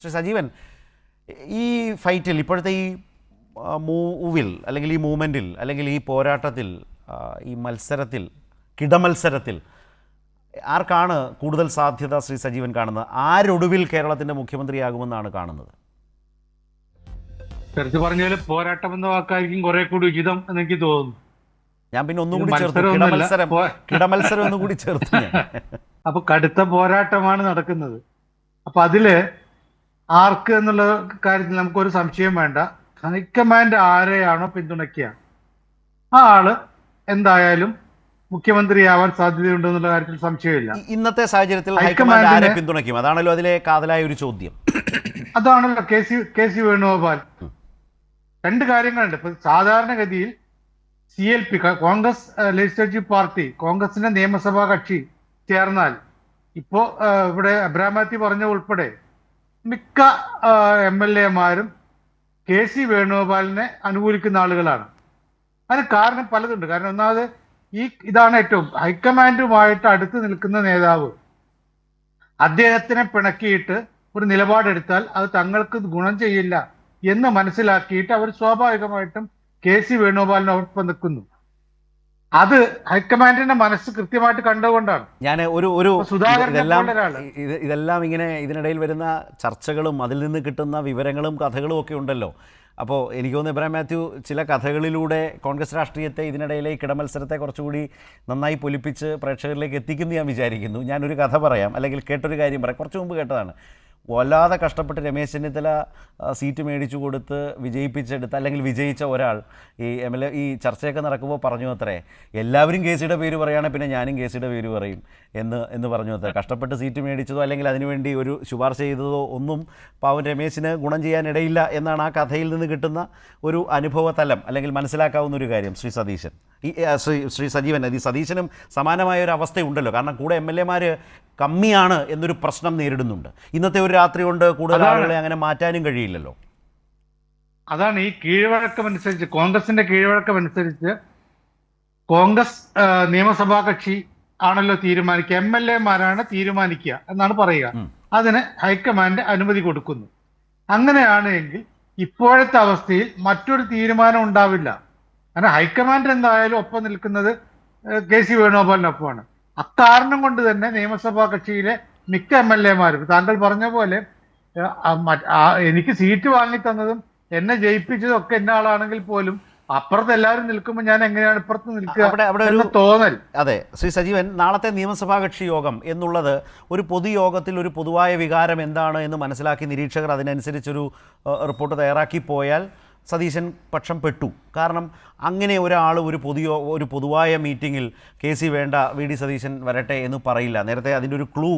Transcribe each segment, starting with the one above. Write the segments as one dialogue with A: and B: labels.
A: ശ്രീ സജീവൻ, ഈ ഫൈറ്റിൽ ഇപ്പോഴത്തെ ഈ മൂവിൽ അല്ലെങ്കിൽ ഈ മൂവ്മെൻറ്റിൽ അല്ലെങ്കിൽ ഈ പോരാട്ടത്തിൽ ഈ മത്സരത്തിൽ കിടമത്സരത്തിൽ ആർക്കാണ് കൂടുതൽ സാധ്യത ശ്രീ സജീവൻ കാണുന്നത്? ആരൊടുവിൽ കേരളത്തിൻ്റെ മുഖ്യമന്ത്രിയാകുമെന്നാണ് കാണുന്നത്?
B: തെറിച്ച് പറഞ്ഞാൽ പോരാട്ടം എന്ന വാക്കായിരിക്കും കുറെ കൂടി ഉചിതം എന്ന് എനിക്ക് തോന്നുന്നു.
A: ഞാൻ പിന്നെ ഒന്നും കൂടി ചേർത്തു, കിടമത്സരം ഒന്നും കൂടി ചേർത്തു.
B: അപ്പൊ കടുത്ത പോരാട്ടമാണ് നടക്കുന്നത്. അപ്പൊ അതില് ആർക്ക് എന്നുള്ള കാര്യത്തിൽ നമുക്കൊരു സംശയം വേണ്ട. ഹൈക്കമാൻഡ് ആരെയാണോ പിന്തുണയ്ക്കുക ആ ആള് എന്തായാലും മുഖ്യമന്ത്രിയാവാൻ സാധ്യതയുണ്ടെന്നുള്ള കാര്യത്തിൽ സംശയമില്ല.
A: ഇന്നത്തെ സാഹചര്യത്തിൽ ഹൈക്കമാൻഡ് ആരെ പിന്തുണയ്ക്കും? അതാണല്ലോ അതിലെ കാതലായ ഒരു ചോദ്യം.
B: അതാണല്ലോ കെ സി വേണുഗോപാൽ. രണ്ട് കാര്യങ്ങളുണ്ട്. ഇപ്പൊ സാധാരണഗതിയിൽ CLP കോൺഗ്രസ് ലെജിസ്ലേറ്റീവ് പാർട്ടി, കോൺഗ്രസിന്റെ നിയമസഭാ കക്ഷി ചേർന്നാൽ ഇപ്പോ ഇവിടെ അബ്രഹാം മാത്യു പറഞ്ഞ ഉൾപ്പെടെ മിക്ക MLA മാരും KC വേണുഗോപാലിനെ അനുകൂലിക്കുന്ന ആളുകളാണ്. അതിന് കാരണം പലതുണ്ട്. കാരണം ഒന്നാമത് ഇതാണ് ഏറ്റവും ഹൈക്കമാൻഡുമായിട്ട് അടുത്ത് നിൽക്കുന്ന നേതാവ് അദ്ദേഹത്തിനെ പിണക്കിയിട്ട് ഒരു നിലപാടെടുത്താൽ അത് തങ്ങൾക്ക് ഗുണം ചെയ്യില്ല എന്ന് മനസ്സിലാക്കിയിട്ട് അവർ സ്വാഭാവികമായിട്ടും KC വേണുഗോപാലിനൊപ്പം നിൽക്കുന്നു. അത് ഹൈക്കമാൻഡിന്റെ മനസ്സ് കൃത്യമായിട്ട് കണ്ടുകൊണ്ടാണ്.
A: ഞാൻ ഇതെല്ലാം ഇങ്ങനെ ഇതിനിടയിൽ വരുന്ന ചർച്ചകളും അതിൽ നിന്ന് കിട്ടുന്ന വിവരങ്ങളും കഥകളും ഒക്കെ ഉണ്ടല്ലോ. അപ്പോൾ എനിക്ക് തോന്നുന്നു എബ്രഹാം മാത്യു ചില കഥകളിലൂടെ കോൺഗ്രസ് രാഷ്ട്രീയത്തെ ഇതിനിടയിലെ കിടമത്സരത്തെ കുറച്ചുകൂടി നന്നായി പൊലിപ്പിച്ച് പ്രേക്ഷകരിലേക്ക് എത്തിക്കുന്നു ഞാൻ വിചാരിക്കുന്നു. ഞാനൊരു കഥ പറയാം, അല്ലെങ്കിൽ കേട്ടൊരു കാര്യം പറയാം. കുറച്ച് മുമ്പ് കേട്ടതാണ്. വല്ലാതെ കഷ്ടപ്പെട്ട് രമേശ് ചെന്നിത്തല സീറ്റ് മേടിച്ചു കൊടുത്ത് വിജയിപ്പിച്ചെടുത്ത് അല്ലെങ്കിൽ വിജയിച്ച ഒരാൾ ഈ ചർച്ചയൊക്കെ നടക്കുമ്പോൾ പറഞ്ഞു അത്രേ, എല്ലാവരും KCയുടെ പേര് പറയുകയാണെങ്കിൽ പിന്നെ ഞാനും KCയുടെ പേര് പറയും എന്ന് പറഞ്ഞു അത്രേ. കഷ്ടപ്പെട്ട് സീറ്റ് മേടിച്ചതോ അല്ലെങ്കിൽ അതിനുവേണ്ടി ഒരു ശുപാർശ ചെയ്തതോ ഒന്നും പാവൻ രമേശിന് ഗുണം ചെയ്യാനിടയില്ല എന്നാണ് ആ കഥയിൽ നിന്ന് കിട്ടുന്ന ഒരു അനുഭവ തലം അല്ലെങ്കിൽ മനസ്സിലാക്കാവുന്ന ഒരു കാര്യം. ശ്രീ സജീവൻ, ഈ സതീശനും സമാനമായ ഒരു അവസ്ഥയുണ്ടല്ലോ. കാരണം കൂടെ MLA-മാർ കമ്മിയാണ് എന്നൊരു പ്രശ്നം നേരിടുന്നുണ്ട്. ഇന്നത്തെ ഒരു രാത്രി കൊണ്ട് കൂടുതൽ ആളുകളെ അങ്ങനെ മാറ്റാനും കഴിയില്ലല്ലോ.
B: അതാണ് ഈ കീഴ്വഴക്കമനുസരിച്ച്, കോൺഗ്രസിന്റെ കീഴ്വഴക്കമനുസരിച്ച് കോൺഗ്രസ് നിയമസഭാ കക്ഷി ആണല്ലോ തീരുമാനിക്കുക, MLA-മാരാണ് തീരുമാനിക്കുക എന്നാണ് പറയുക. അതിന് ഹൈക്കമാൻഡ് അനുമതി കൊടുക്കുന്നു. അങ്ങനെയാണ് എങ്കിൽ ഇപ്പോഴത്തെ അവസ്ഥയിൽ മറ്റൊരു തീരുമാനം ഉണ്ടാവില്ല. കാരണം ഹൈക്കമാൻഡ് എന്തായാലും ഒപ്പം നിൽക്കുന്നത് KC വേണുഗോപാലിനൊപ്പമാണ്. അക്കാരണം കൊണ്ട് തന്നെ നിയമസഭാ കക്ഷിയിലെ മിക്ക MLA-മാരും താങ്കൾ പറഞ്ഞ പോലെ എനിക്ക് സീറ്റ് വാങ്ങി തന്നതും എന്നെ ജയിപ്പിച്ചതും ഒക്കെ എന്ന ആളാണെങ്കിൽ പോലും അപ്പുറത്ത് എല്ലാവരും നിൽക്കുമ്പോൾ ഞാൻ എങ്ങനെയാണ് ഇപ്പുറത്ത് നിൽക്കുക തോന്നൽ.
A: അതെ ശ്രീ സജീവൻ, നാളത്തെ നിയമസഭാ കക്ഷി യോഗം എന്നുള്ളത് ഒരു പൊതുയോഗത്തിൽ ഒരു പൊതുവായ വികാരം എന്താണ് എന്ന് മനസ്സിലാക്കി നിരീക്ഷകർ അതിനനുസരിച്ചൊരു റിപ്പോർട്ട് തയ്യാറാക്കി പോയാൽ സതീശൻ പക്ഷം പെട്ടു. കാരണം അങ്ങനെ ഒരാൾ ഒരു പൊതുവായ മീറ്റിങ്ങിൽ KC വേണ്ട, VD സതീശൻ വരട്ടെ എന്ന് പറയില്ല. നേരത്തെ അതിൻ്റെ ഒരു ക്ലൂ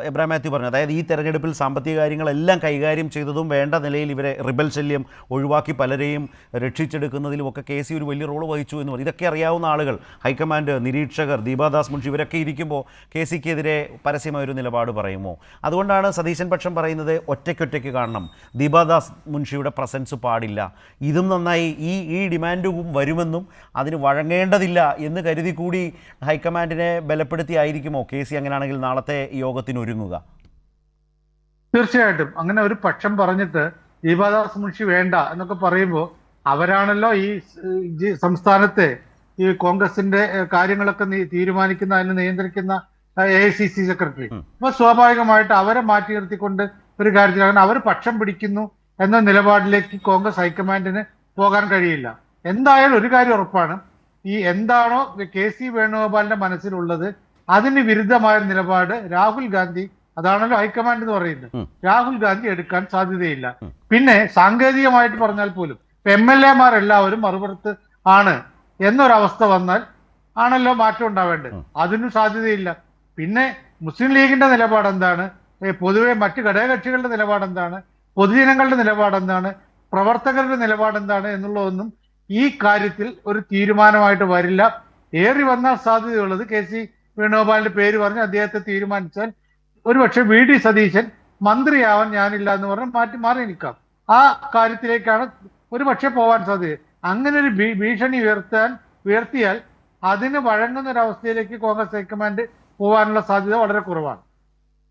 A: എബ്രഹാം മാത്യു പറഞ്ഞു. അതായത് ഈ തെരഞ്ഞെടുപ്പിൽ സാമ്പത്തിക കാര്യങ്ങളെല്ലാം കൈകാര്യം ചെയ്തതും വേണ്ട നിലയിൽ ഇവരെ റിബൽ ശല്യം ഒഴിവാക്കി പലരെയും രക്ഷിച്ചെടുക്കുന്നതിലുമൊക്കെ KC ഒരു വലിയ റോൾ വഹിച്ചു എന്ന് പറയും. ഇതൊക്കെ അറിയാവുന്ന ആളുകൾ, ഹൈക്കമാൻഡ്, നിരീക്ഷകർ, ദീപാദാസ് മുൻഷി ഇവരൊക്കെ ഇരിക്കുമ്പോൾ KCക്കെതിരെ പരസ്യമായൊരു നിലപാട് പറയുമോ? അതുകൊണ്ടാണ് സതീശൻ പക്ഷം പറയുന്നത് ഒറ്റയ്ക്കൊറ്റയ്ക്ക് കാണണം, ദീപാദാസ് മുൻഷിയുടെ പ്രസൻസ് പാടില്ല. ഇതും നന്നായി ഈ ഡിമാൻഡും വരുമെന്നും അതിന് വഴങ്ങേണ്ടതില്ല എന്ന് കരുതി കൂടി ഹൈക്കമാൻഡിനെ ബലപ്പെടുത്തിയായിരിക്കുമോ KC അങ്ങനെയാണെങ്കിൽ നാളത്തെ യോഗത്തിന് ഒരുങ്ങുക?
B: തീർച്ചയായിട്ടും അങ്ങനെ ഒരു പക്ഷം പറഞ്ഞിട്ട് ദീപാദാസ് മുൻഷി വേണ്ട എന്നൊക്കെ പറയുമ്പോൾ അവരാണല്ലോ ഈ സംസ്ഥാനത്തെ ഈ കോൺഗ്രസിന്റെ കാര്യങ്ങളൊക്കെ തീരുമാനിക്കുന്ന, അതിനെ നിയന്ത്രിക്കുന്ന AICC സെക്രട്ടറി. അപ്പൊ സ്വാഭാവികമായിട്ട് അവരെ മാറ്റി നിർത്തിക്കൊണ്ട് ഒരു കാര്യത്തിലാണ് അവർ പക്ഷം പിടിക്കുന്നു എന്ന നിലപാടിലേക്ക് കോൺഗ്രസ് ഹൈക്കമാൻഡിന് പോകാൻ കഴിയില്ല. എന്തായാലും ഒരു കാര്യം ഉറപ്പാണ്, എന്താണോ KC വേണുഗോപാലിന്റെ മനസ്സിലുള്ളത് അതിന് വിരുദ്ധമായ നിലപാട് രാഹുൽ ഗാന്ധി, അതാണല്ലോ ഹൈക്കമാൻഡ് എന്ന് പറയുന്നത്, രാഹുൽ ഗാന്ധി എടുക്കാൻ സാധ്യതയില്ല. പിന്നെ സാങ്കേതികമായിട്ട് പറഞ്ഞാൽ പോലും MLA-മാരെല്ലാവരും മറുപുറത്ത് ആണ് എന്നൊരവസ്ഥ വന്നാൽ ആണല്ലോ മാറ്റം ഉണ്ടാവേണ്ടത്. അതിനും സാധ്യതയില്ല. പിന്നെ മുസ്ലിം ലീഗിന്റെ നിലപാട് എന്താണ്, പൊതുവെ മറ്റ് ഘടകകക്ഷികളുടെ നിലപാട് എന്താണ്, പൊതുജനങ്ങളുടെ നിലപാട് എന്താണ്, പ്രവർത്തകരുടെ നിലപാട് എന്താണ് എന്നുള്ളതൊന്നും ഈ കാര്യത്തിൽ ഒരു തീരുമാനമായിട്ട് വരില്ല. ഏറി വന്നാൽ സാധ്യതയുള്ളത് KC വേണുഗോപാലിന്റെ പേര് പറഞ്ഞ് അദ്ദേഹത്തെ തീരുമാനിച്ചാൽ ഒരുപക്ഷെ VD സതീശൻ മന്ത്രിയാവാൻ ഞാനില്ല എന്ന് പറഞ്ഞ് മാറി നിൽക്കാം. ആ കാര്യത്തിലേക്കാണ് ഒരുപക്ഷെ പോവാൻ സാധ്യത. അങ്ങനെ ഒരു ഭീഷണി ഉയർത്തിയാൽ അതിന് വഴങ്ങുന്ന ഒരവസ്ഥയിലേക്ക് കോൺഗ്രസ് ഹൈക്കമാൻഡ് പോകാനുള്ള സാധ്യത വളരെ കുറവാണ്.